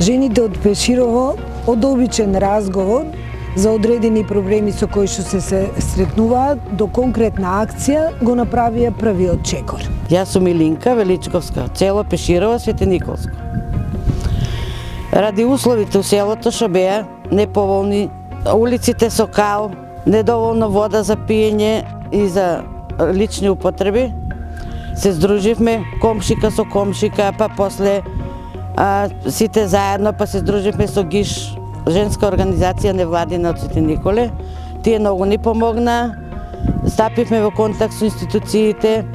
Жените од Пеширово од обичен разговор за одредени проблеми со кои што се сретнуваат до конкретна акција го направија првиот чекор. Јас сум Илинка Величковска, село Пеширово, Свети Николско. Ради условите у селото што беа неповолни, улиците со кал, недоволно вода за пиење и за лични употреби, се здруживме комшика со комшика, па после сите заедно, па се здруживме со ГИШ, женска организација невладина од Свети Николе. Тие многу ни помогна, стапивме во контакт со институциите,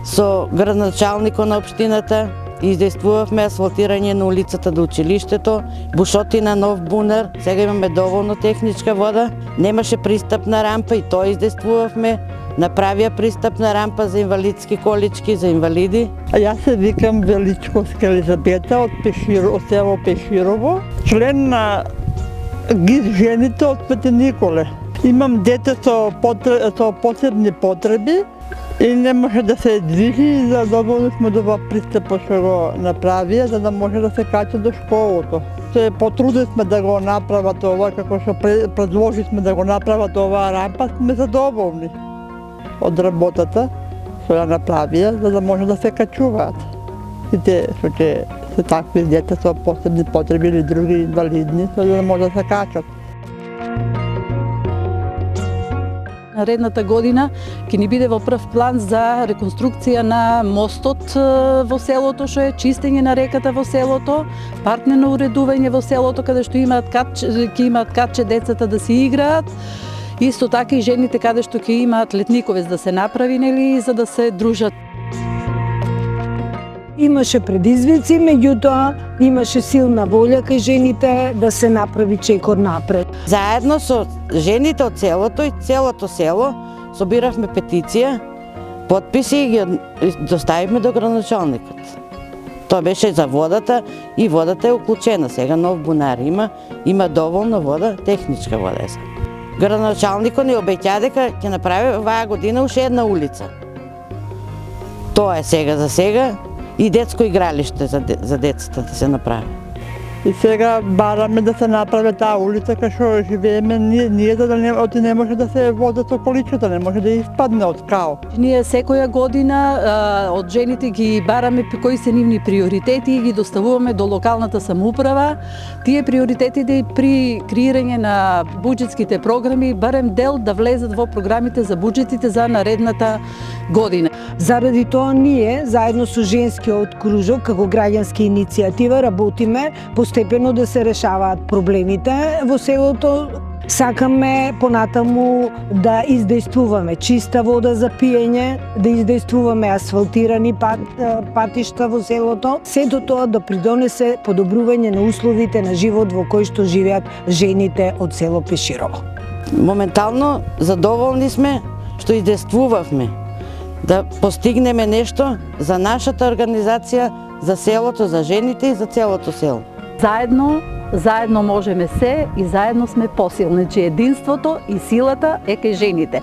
со градоначалникот на општината и издействувавме асфалтирање на улицата до училиштето, бушотина, нов бунар, сега имаме доволно техничка вода, немаше пристапна рампа и тоа издействувавме. Направија пристапна рампа за инвалидски колички, за инвалиди. Јас се викам Величковска Елизабета од село Пеширово, член на ГИШ жените од Свети Николе. Имам дете со посебни потреби и не може да се движи, за доволни сме до ова пристапот што го направија, за да може да се качи до школото. Се потрудивме да го направат ова, како што предложивме да го направат оваа рампа, сме задоволни од работата што ја направија, за да може да се качуваат. Сите што ќе се такви дете со посебни потреби или други инвалидни, за да може да се качат. Наредната година ќе ни биде во прв план за реконструкција на мостот во селото, што е чистење на реката во селото, партнено уредување во селото, каде што ќе имаат катче децата да си играат. Исто така и жените каде што ќе имаат летниковец да се направи, нели, за да се дружат. Имаше предизвици, меѓутоа имаше силна волја кај жените да се направи чекор напред. Заедно со жените од селото и целото село собиравме петиција, потписи и ги доставивме до градоначалникот. Тоа беше за водата и водата е уклучена. Сега нов бунар има доволно вода, техничка вода е. Градоначалникот ни обеќа дека ќе направи оваа година уште една улица. Тоа е сега за сега и детско игралиште за децата да се направи. И сега бараме да се направи таа улица кај што живееме ние, за да не може да се вода со количката, не може да испадне од као. Ние секоја година од жените ги бараме кои се нивни приоритети и ги доставуваме до локалната самоуправа. Тие приоритети при креирање на буџетските програми барем дел да влезат во програмите за буџетите за наредната година. Заради тоа ние, заедно со женскиот кружок, како граѓанска иницијатива, работиме постепено да се решаваат проблемите во селото. Сакаме понатаму да издействуваме чиста вода за пиење, да издействуваме асфалтирани патишта во селото. Сето тоа да придонесе подобрување на условите на живот во кои што живеат жените од село Пеширово. Моментално задоволни сме што издействувавме да постигнеме нешто за нашата организација, за селото, за жените и за целото село. Заедно можеме се и заедно сме посилни, че единството и силата е кај жените.